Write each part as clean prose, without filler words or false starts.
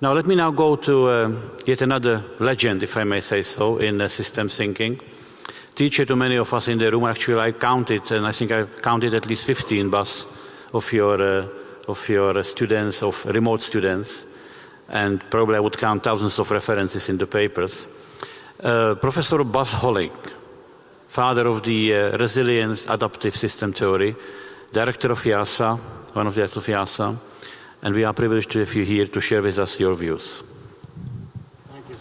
Now let me now go to yet another legend, if I may say so, in systems thinking. Teacher to many of us in the room. Actually, I counted, and I think I counted at least 15 bus of your students, of remote students, and probably I would count thousands of references in the papers. Professor Buzz Holling, father of the resilience adaptive system theory, director of IIASA, one of the directors of IIASA, and we are privileged to have you here to share with us your views. Thank you,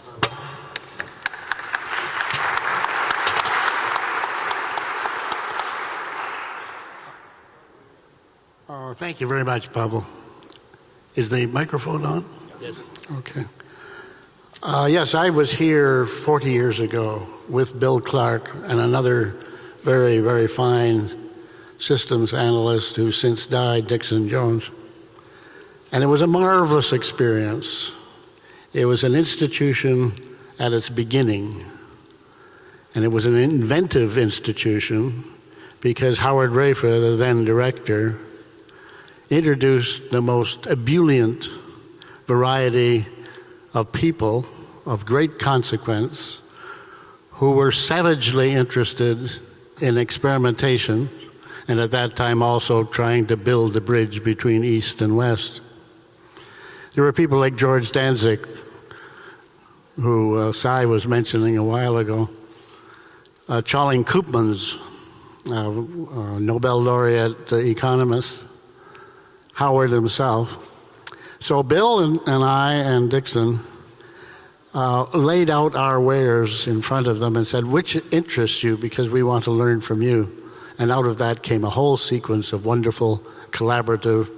Pavel. Thank you very much, Pavel. Is the microphone on? Yes. Okay. Yes, I was here 40 years ago with Bill Clark and another very, very fine systems analyst who since died, Dixon Jones. And it was a marvelous experience. It was an institution at its beginning. And it was an inventive institution because Howard Rafa, the then director, introduced the most ebullient variety of people of great consequence who were savagely interested in experimentation, and at that time also trying to build the bridge between East and West. There were people like George Danzig, who Cy was mentioning a while ago, Charling Koopmans, Nobel laureate economist, Howard himself. So Bill and I and Dixon laid out our wares in front of them and said, which interests you, because we want to learn from you. And out of that came a whole sequence of wonderful collaborative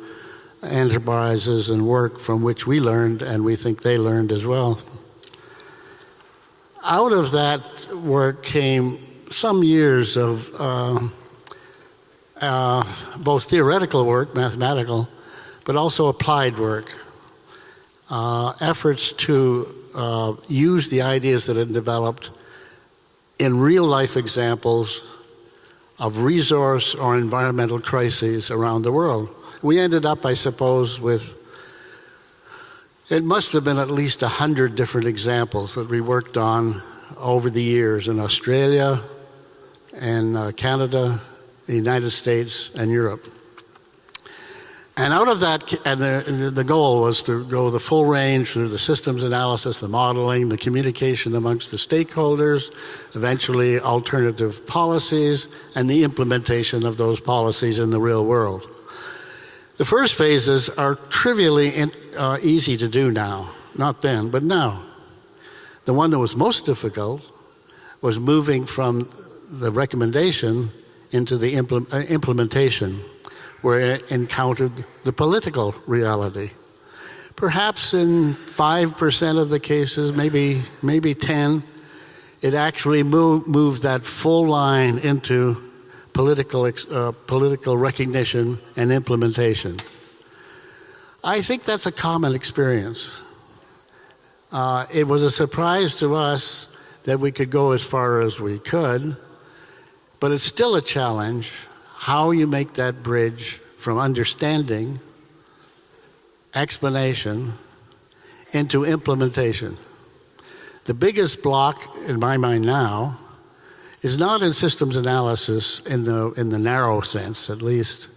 enterprises and work from which we learned, and we think they learned as well. Out of that work came some years of both theoretical work, mathematical, but also applied work. Efforts to use the ideas that had developed in real-life examples of resource or environmental crises around the world. We ended up, I suppose, with, it must have been at least 100 different examples that we worked on over the years in Australia and Canada, the United States, and Europe. And out of that, and the goal was to go the full range through the systems analysis, the modeling, the communication amongst the stakeholders, eventually alternative policies, and the implementation of those policies in the real world. The first phases are trivially easy to do now, not then, but now. The one that was most difficult was moving from the recommendation into the implementation, where it encountered the political reality. Perhaps in 5% of the cases, maybe 10, it actually moved that full line into political recognition and implementation. I think that's a common experience. It was a surprise to us that we could go as far as we could, but it's still a challenge how you make that bridge from understanding, explanation, into implementation. The biggest block, in my mind now, is not in systems analysis in the narrow sense, at least.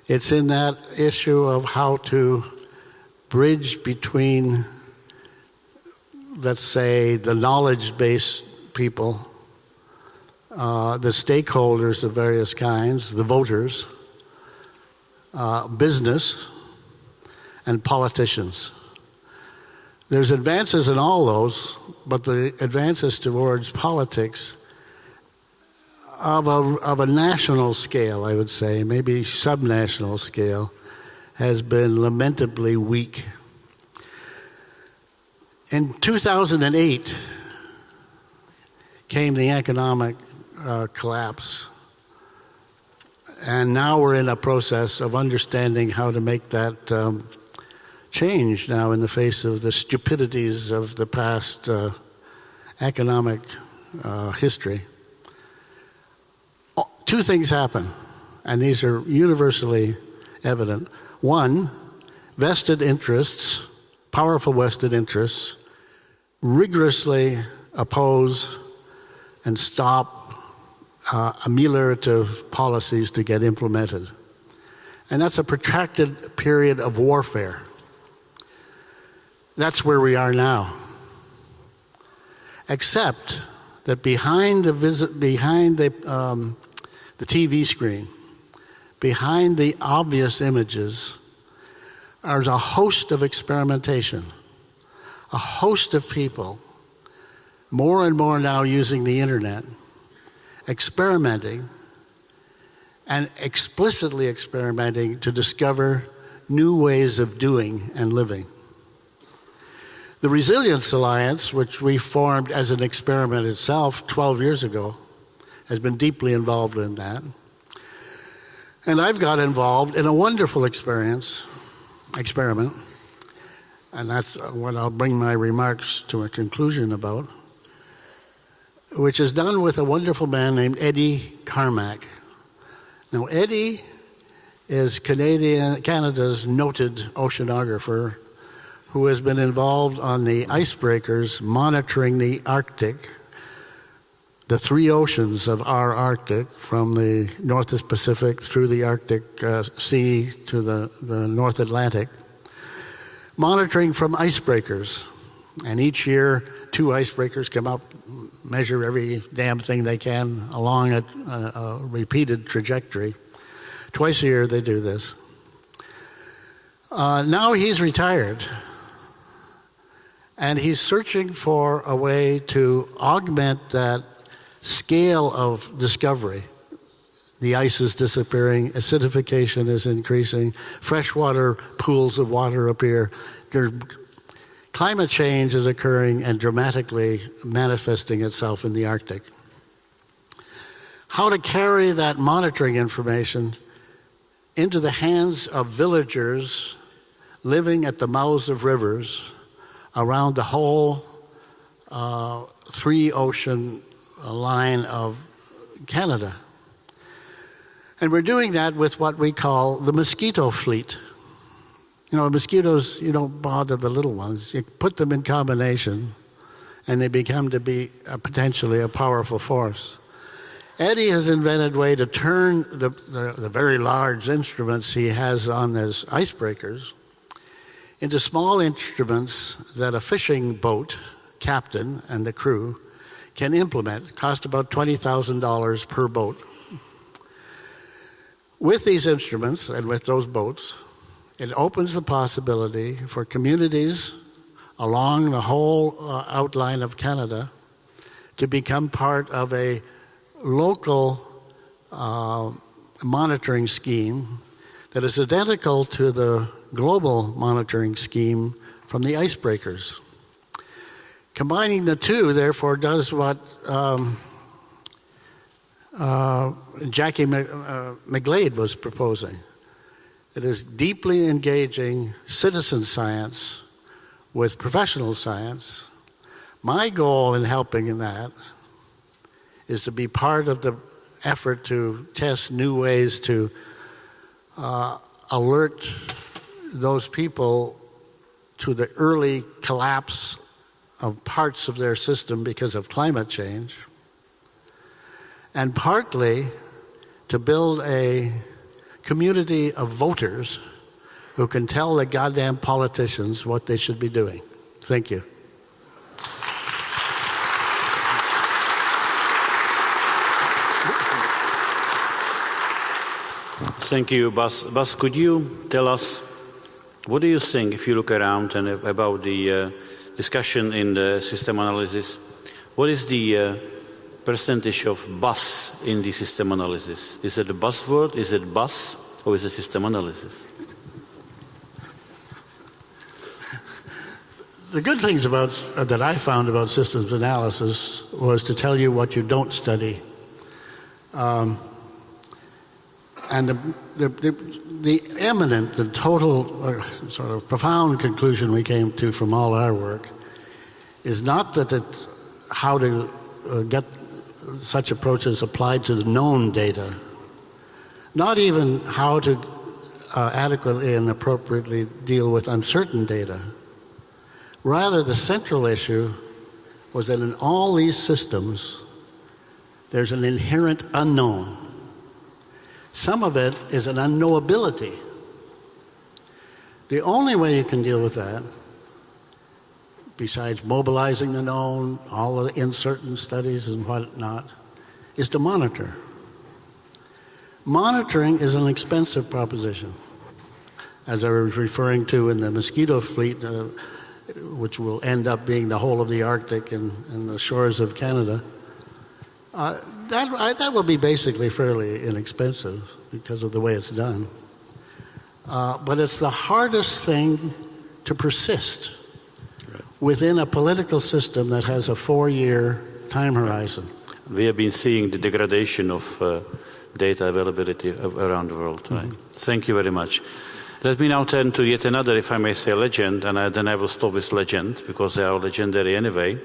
It's in that issue of how to bridge between, let's say, the knowledge-based people, the stakeholders of various kinds, the voters, business, and politicians. There's advances in all those, but the advances towards politics of a national scale, I would say, maybe subnational scale, has been lamentably weak. In 2008 came the economic collapse. And now we're in a process of understanding how to make that change now in the face of the stupidities of the past economic history. Two things happen, and these are universally evident. One, vested interests powerful vested interests rigorously oppose and stop ameliorative policies to get implemented. And that's a protracted period of warfare. That's where we are now. Except that behind the TV screen, behind the obvious images, there's a host of experimentation, a host of people, more and more now using the internet, experimenting, and explicitly experimenting to discover new ways of doing and living. The Resilience Alliance, which we formed as an experiment itself 12 years ago, has been deeply involved in that. And I've got involved in a wonderful experiment, and that's what I'll bring my remarks to a conclusion about, which is done with a wonderful man named Eddie Carmack. Now, Eddie is Canada's noted oceanographer who has been involved on the icebreakers monitoring the Arctic, the three oceans of our Arctic, from the North Pacific through the Arctic Sea to the North Atlantic, monitoring from icebreakers. And each year, 2 icebreakers come up, measure every damn thing they can along a repeated trajectory. Twice a year they do this. Now he's retired, and he's searching for a way to augment that scale of discovery. The ice is disappearing, acidification is increasing, freshwater pools of water appear. Climate change is occurring and dramatically manifesting itself in the Arctic. How to carry that monitoring information into the hands of villagers living at the mouths of rivers around the whole 3-ocean line of Canada. And we're doing that with what we call the mosquito fleet. You know, mosquitoes, you don't bother the little ones. You put them in combination, and they become to be potentially a powerful force. Eddie has invented a way to turn the very large instruments he has on his icebreakers into small instruments that a fishing boat captain and the crew can implement. Cost about $20,000 per boat. With these instruments and with those boats, it opens the possibility for communities along the whole outline of Canada to become part of a local monitoring scheme that is identical to the global monitoring scheme from the icebreakers. Combining the two, therefore, does what Jackie McGlade was proposing. It is deeply engaging citizen science with professional science. My goal in helping in that is to be part of the effort to test new ways to alert those people to the early collapse of parts of their system because of climate change, and partly to build a community of voters who can tell the goddamn politicians what they should be doing. Thank you. Thank you, Bas. Bas, could you tell us, what do you think, if you look around and about the discussion in the system analysis, what is the percentage of Bas in the system analysis? Is it a buzzword, is it Bas, or is it system analysis? The good things about that I found about systems analysis was to tell you what you don't study. And the eminent, the total sort of profound conclusion we came to from all our work is not that it's how to get such approaches applied to the known data, not even how to adequately and appropriately deal with uncertain data, Rather, the central issue was that in all these systems, there's an inherent unknown. Some of it is an unknowability. The only way you can deal with that, besides mobilizing the known, all the uncertain studies and whatnot, is to monitor. Monitoring is an expensive proposition. As I was referring to in the mosquito fleet, which will end up being the whole of the Arctic and the shores of Canada, that will be basically fairly inexpensive because of the way it's done. But it's the hardest thing to persist within a political system that has a 4-year time horizon. We have been seeing the degradation of data availability around the world. Right? Thank you very much. Let me now turn to yet another, if I may say, legend, and then I will stop with legend, because they are legendary anyway.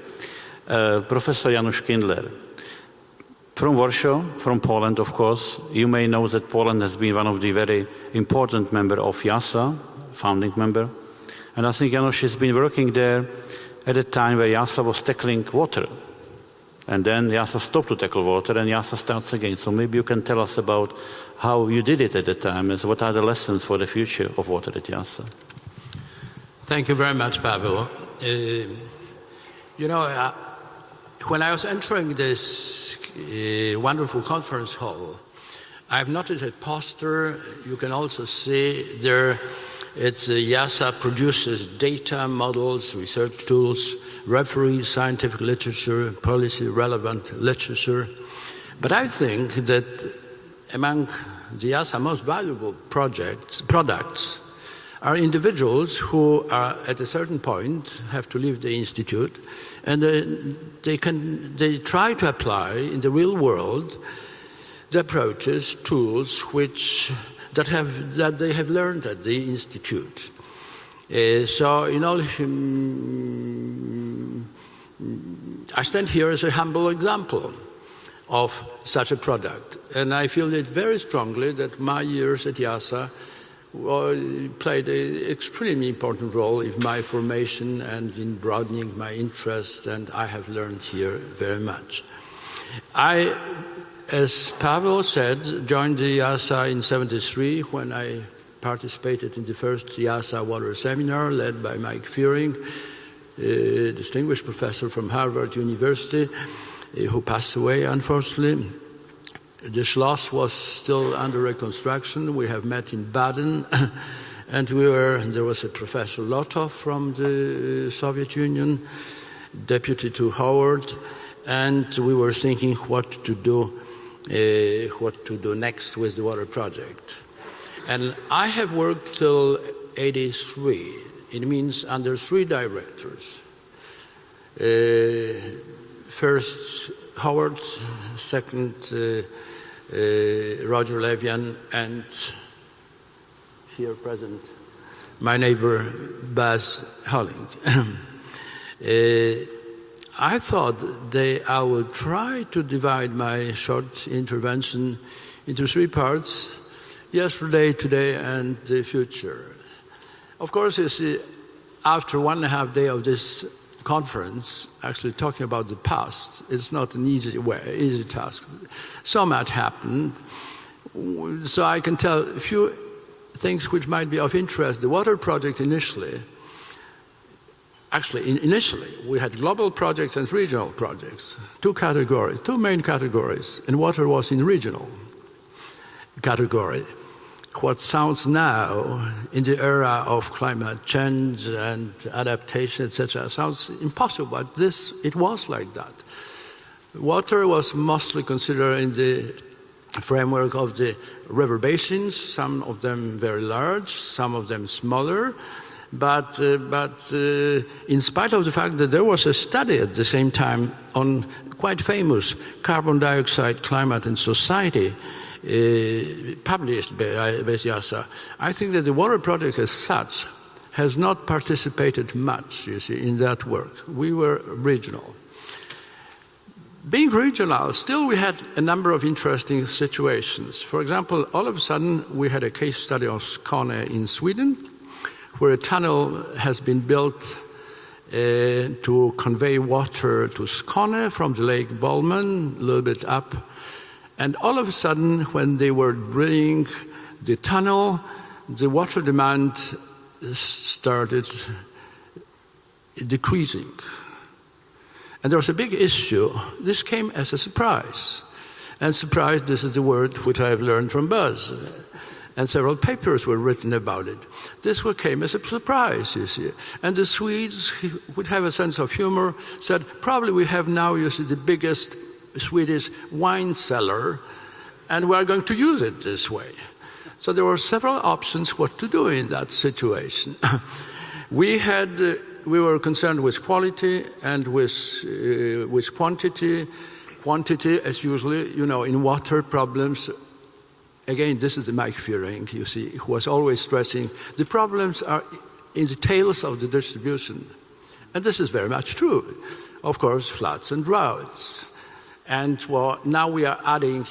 Professor Janusz Kindler. From Warsaw, from Poland, of course. You may know that Poland has been one of the very important members of IIASA, founding member. And I think Janusz has been working there at a time where IIASA was tackling water. And then IIASA stopped to tackle water, and IIASA starts again. So maybe you can tell us about how you did it at the time, and what are the lessons for the future of water at IIASA? Thank you very much, Pavel. When I was entering this wonderful conference hall, I've noticed a poster. You can also see there, it's IIASA produces data, models, research tools, referees, scientific literature, policy relevant literature. But I think that among the IIASA most valuable products are individuals who are at a certain point have to leave the institute, and they try to apply in the real world the approaches, tools that they have learned at the institute. I stand here as a humble example of such a product, and I feel it very strongly that my years at IIASA played an extremely important role in my formation and in broadening my interest, and I have learned here very much. I, as Pavel said, joined the IIASA in '73 when I participated in the first IIASA water seminar led by Mike Fearing, a distinguished professor from Harvard University, who passed away, unfortunately. The Schloss was still under reconstruction. We have met in Baden, and there was a Professor Lotov from the Soviet Union, deputy to Howard, and we were thinking what to do next with the water project. And I have worked till '83. It means under 3 directors. First Howard, second Roger Levian, and here present my neighbor Baz Holling. I thought I would try to divide my short intervention into 3 parts: yesterday, today, and the future. Of course, you see, after 1.5 days of this conference, actually talking about the past, it's not an easy task. So much happened, so I can tell a few things which might be of interest. The water project initially, we had global projects and regional projects, 2 main categories, and water was in regional category. What sounds now, in the era of climate change and adaptation, etc., sounds impossible, but it was like that. Water was mostly considered in the framework of the river basins, some of them very large, some of them smaller, but in spite of the fact that there was a study at the same time on quite famous carbon dioxide, climate and society, published by IIASA, I think that the water project as such has not participated much, you see, in that work. We were regional. Being regional, still we had a number of interesting situations. For example, all of a sudden we had a case study of Skåne in Sweden, where a tunnel has been built to convey water to Skåne from the Lake Bolmen, a little bit up. And all of a sudden, when they were drilling the tunnel, the water demand started decreasing. And there was a big issue. This came as a surprise. And surprise, this is the word which I have learned from Buzz. And several papers were written about it. This came as a surprise, you see. And the Swedes, who would have a sense of humor, said, probably we have now, you see, the biggest Swedish wine cellar, and we are going to use it this way. So there were several options what to do in that situation. We were concerned with quality and with quantity. Quantity, as usually, you know, in water problems. Again, this is the Mike Fearing, you see, who was always stressing the problems are in the tails of the distribution. And this is very much true. Of course, floods and droughts. And well, now we are adding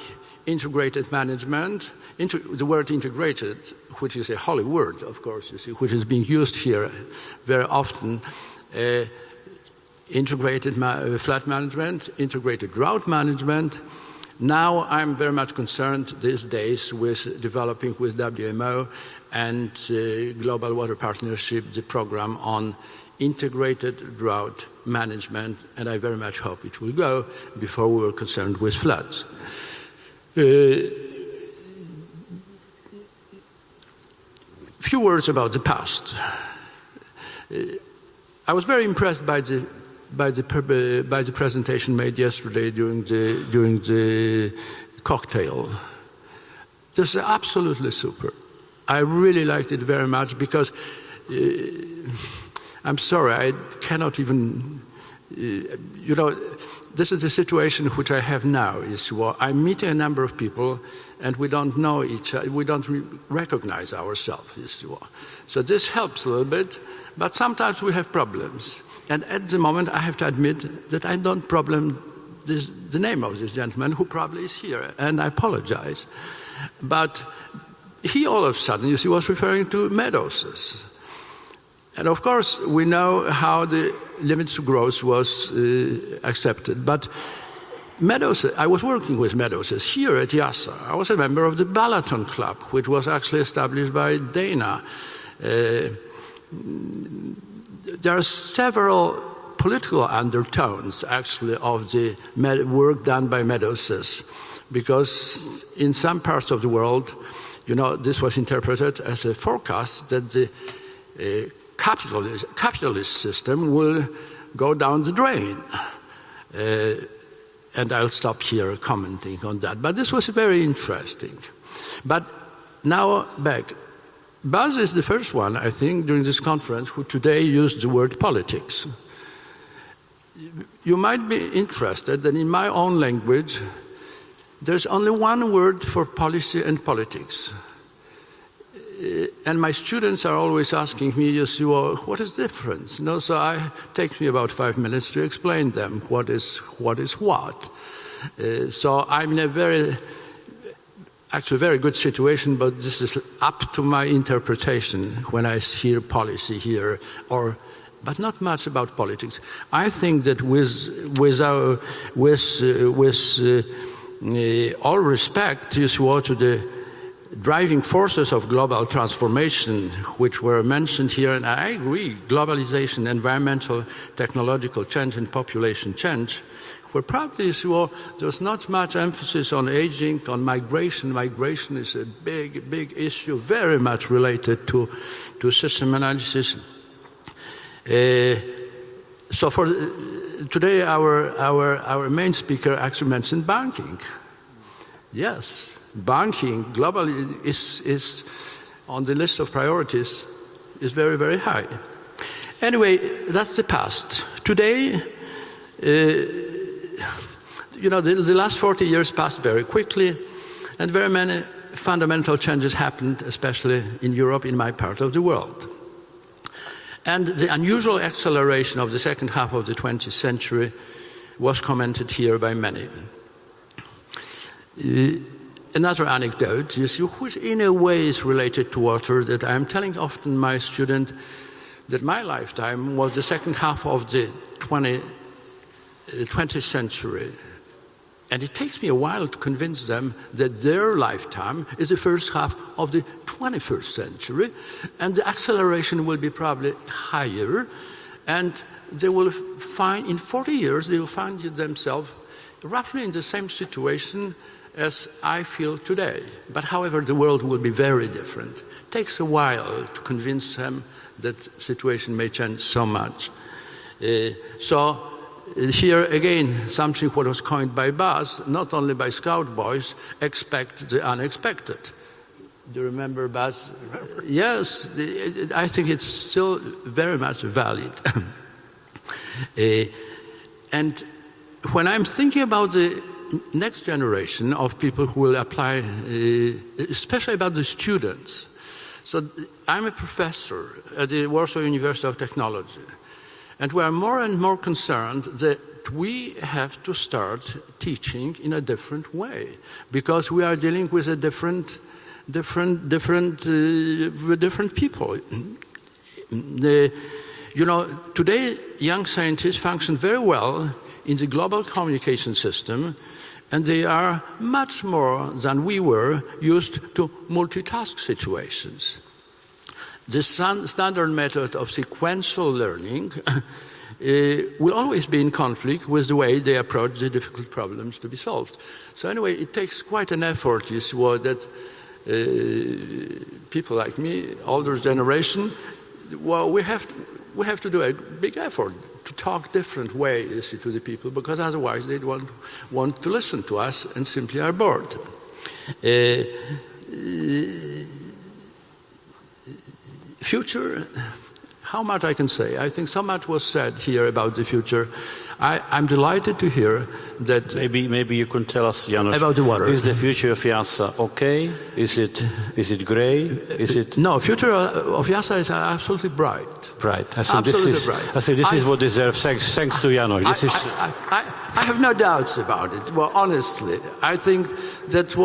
integrated management. The word integrated, which is a holy word, of course, you see, which is being used here very often. Integrated flood management, integrated drought management. Now I'm very much concerned these days with developing with WMO and Global Water Partnership the program on integrated drought management, and I very much hope it will go before we were concerned with floods. Few words about the past. I was very impressed by the presentation made yesterday during the cocktail. This is absolutely super. I really liked it very much because I'm sorry, I cannot even, you know, this is the situation which I have now. Is I'm meeting a number of people and we don't know each other, we don't recognize ourselves. So this helps a little bit, but sometimes we have problems. And at the moment, I have to admit that I don't problem the name of this gentleman who probably is here, and I apologize. But he all of a sudden, you see, was referring to meadows. And of course, we know how the limits to growth was accepted. But meadows, I was working with meadows here at IIASA. I was a member of the Balaton Club, which was actually established by Dana. There are several political undertones, actually, of the work done by meadows, because in some parts of the world, you know, this was interpreted as a forecast that the capitalist system will go down the drain. And I'll stop here commenting on that. But this was very interesting. But now back. Buzz is the first one, I think, during this conference who today used the word politics. You might be interested that in my own language, there's only one word for policy and politics. And my students are always asking me, you see, well, what is the difference? You know, so it takes me about 5 minutes to explain them what is what. So I'm in a very good situation, but this is up to my interpretation when I hear policy here, but not much about politics. I think that with all respect, you see, to the driving forces of global transformation, which were mentioned here, and I agree, globalization, environmental, technological change, and population change, where probably there's not much emphasis on aging, on migration. Migration is a big issue, very much related to system analysis. So for today, our main speaker actually mentioned banking. Yes, banking globally is on the list of priorities, is very, very high. Anyway, that's the past. Today, you know, the last 40 years passed very quickly, and very many fundamental changes happened, especially in Europe, in my part of the world. And the unusual acceleration of the second half of the 20th century was commented here by many. Another anecdote, you see, which in a way is related to water, that I'm telling often my students, that my lifetime was the second half of the 20th century. And it takes me a while to convince them that their lifetime is the first half of the 21st century, and the acceleration will be probably higher, and they will find, in 40 years, they will find themselves roughly in the same situation as I feel today. But however, the world will be very different. It takes a while to convince them that the situation may change so much. Here again, something what was coined by Buzz, not only by Scout boys, expect the unexpected. Do you remember Buzz? Yes, I think it's still very much valid. And when I'm thinking about the next generation of people who will apply, especially about the students. So I'm a professor at the Warsaw University of Technology. And we are more and more concerned that we have to start teaching in a different way, because we are dealing with a different people. You know, today young scientists function very well in the global communication system, and they are much more than we were used to multitask situations. The standard method of sequential learning will always be in conflict with the way they approach the difficult problems to be solved. So anyway, it takes quite an effort, you see, that people like me, older generation, well, we have to do a big effort to talk different ways to the people, because otherwise they don't want to listen to us and simply are bored. Future, how much I can say? I think so much was said here about the future. I'm delighted to hear that... Maybe you can tell us, Janusz, about the water. Is the future of IIASA okay? Is it grey? Is it... No, future of IIASA is absolutely bright. Bright. I think this is what deserves thanks to Janusz. I have no doubts about it. Well, honestly, I think that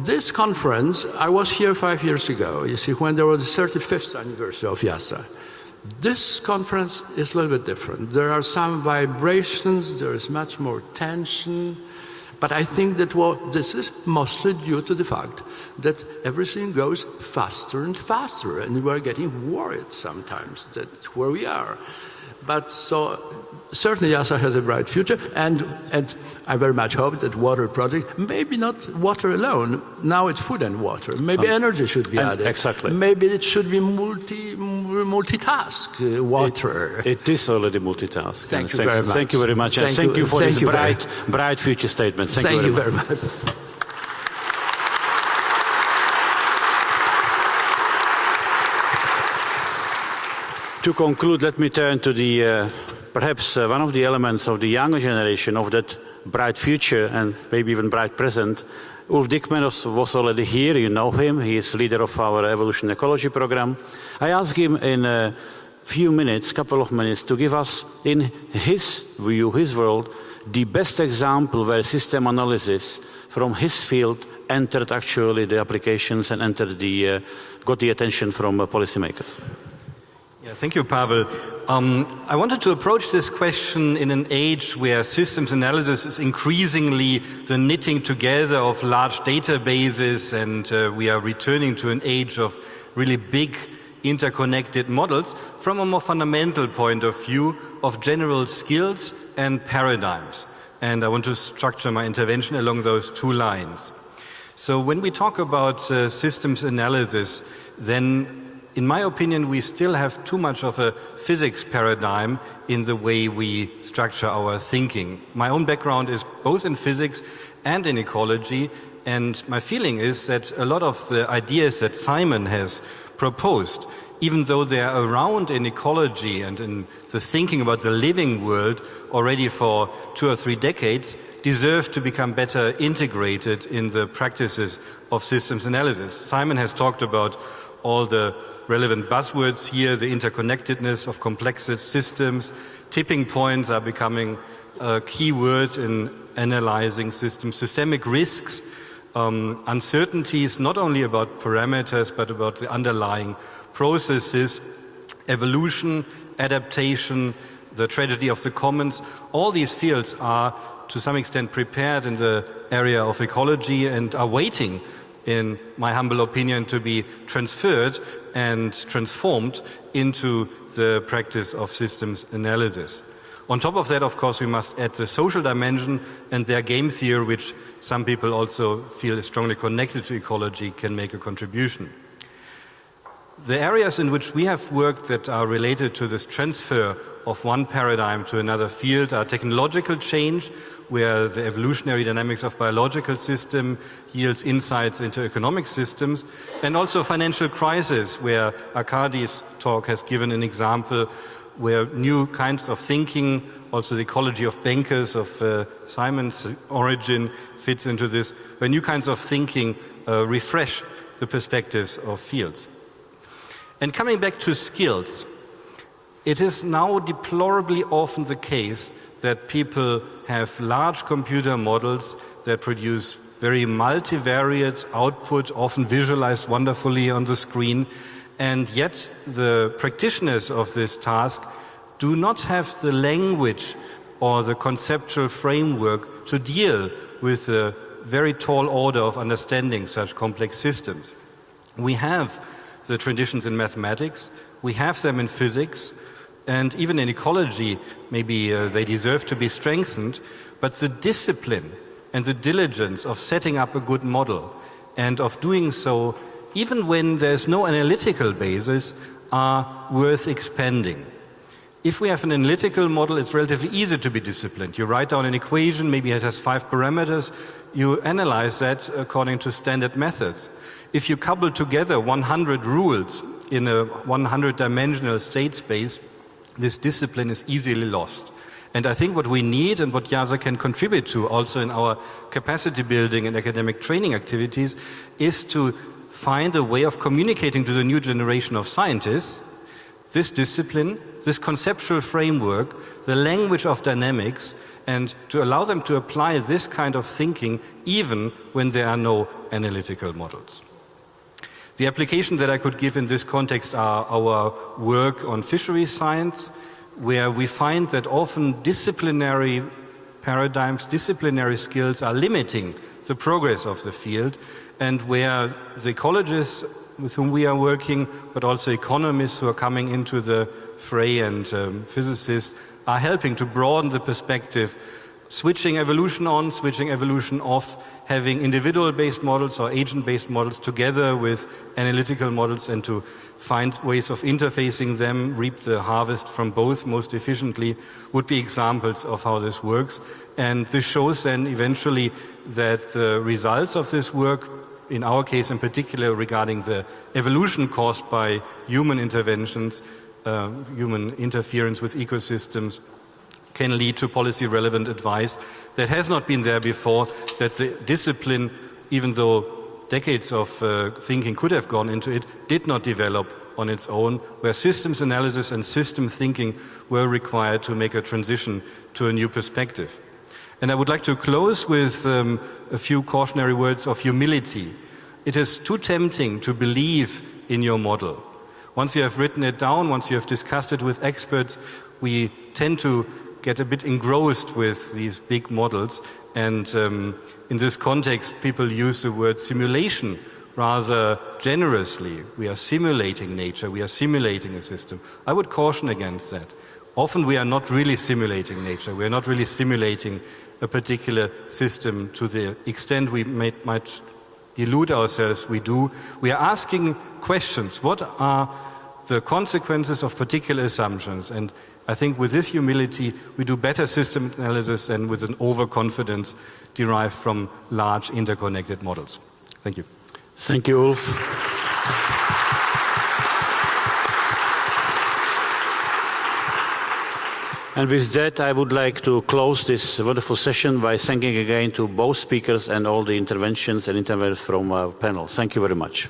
this conference, I was here 5 years ago, you see, when there was the 35th anniversary of IIASA. This conference is a little bit different. There are some vibrations, there is much more tension, but I think that this is mostly due to the fact that everything goes faster and faster, and we are getting worried sometimes that where we are. But so certainly IIASA has a bright future, and I very much hope that water project, maybe not water alone, now it's food and water, maybe energy should be added. Exactly. Maybe it should be multitask, water. It is already multitask. Thank you very much. Thank you very much. Thank you for this bright future statement. Thank you very much. To conclude, let me turn to the perhaps one of the elements of the younger generation of that bright future and maybe even bright present. Ulf Dickman was already here, you know him, he is leader of our evolution ecology program. I asked him in a couple of minutes, to give us, in his view, his world, the best example where system analysis from his field entered actually the applications and got the attention from policymakers. Yeah, thank you, Pavel. I wanted to approach this question in an age where systems analysis is increasingly the knitting together of large databases, and we are returning to an age of really big interconnected models from a more fundamental point of view of general skills and paradigms. And I want to structure my intervention along those two lines. So when we talk about systems analysis, then in my opinion, we still have too much of a physics paradigm in the way we structure our thinking. My own background is both in physics and in ecology, and my feeling is that a lot of the ideas that Simon has proposed, even though they are around in ecology and in the thinking about the living world already for 2 or 3 decades, deserve to become better integrated in the practices of systems analysis. Simon has talked about all the relevant buzzwords here, the interconnectedness of complex systems. Tipping points are becoming a key word in analyzing systems. Systemic risks, uncertainties, not only about parameters, but about the underlying processes. evolution, adaptation, the tragedy of the commons. All these fields are to some extent prepared in the area of ecology and are waiting, in my humble opinion, to be transferred and transformed into the practice of systems analysis. On top of that, of course, we must add the social dimension, and their game theory, which some people also feel is strongly connected to ecology, can make a contribution. The areas in which we have worked that are related to this transfer of one paradigm to another field are technological change, where the evolutionary dynamics of biological system yields insights into economic systems, and also financial crisis, where Arkadi's talk has given an example where new kinds of thinking, also the ecology of bankers, of Simon's origin fits into this, where new kinds of thinking refresh the perspectives of fields. And coming back to skills, it is now deplorably often the case that people have large computer models that produce very multivariate output, often visualized wonderfully on the screen, and yet the practitioners of this task do not have the language or the conceptual framework to deal with the very tall order of understanding such complex systems. We have the traditions in mathematics, we have them in physics, and even in ecology, maybe they deserve to be strengthened, but the discipline and the diligence of setting up a good model and of doing so even when there's no analytical basis are worth expanding. If we have an analytical model, it's relatively easy to be disciplined. You write down an equation, maybe it has 5 parameters, you analyze that according to standard methods. If you couple together 100 rules in a 100-dimensional state space, this discipline is easily lost. And I think what we need and what IIASA can contribute to also in our capacity building and academic training activities is to find a way of communicating to the new generation of scientists this discipline, this conceptual framework, the language of dynamics, and to allow them to apply this kind of thinking even when there are no analytical models. The application that I could give in this context are our work on fisheries science, where we find that often disciplinary paradigms, disciplinary skills are limiting the progress of the field, and where the ecologists with whom we are working, but also economists who are coming into the fray and physicists are helping to broaden the perspective, switching evolution on, switching evolution off, having individual-based models or agent-based models together with analytical models, and to find ways of interfacing them, reap the harvest from both most efficiently, would be examples of how this works. And this shows then eventually that the results of this work, in our case in particular regarding the evolution caused by human interventions, human interference with ecosystems, can lead to policy-relevant advice that has not been there before, that the discipline, even though decades of thinking could have gone into it, did not develop on its own, where systems analysis and system thinking were required to make a transition to a new perspective. And I would like to close with a few cautionary words of humility. It is too tempting to believe in your model. Once you have written it down, once you have discussed it with experts, we tend to get a bit engrossed with these big models. And in this context, people use the word simulation rather generously. We are simulating nature, we are simulating a system. I would caution against that. Often we are not really simulating nature, we are not really simulating a particular system to the extent we might delude ourselves we do. We are asking questions. What are the consequences of particular assumptions? And I think with this humility we do better system analysis than with an overconfidence derived from large interconnected models. Thank you. Thank you, Ulf. And with that, I would like to close this wonderful session by thanking again to both speakers and all the interventions and interveners from our panel. Thank you very much.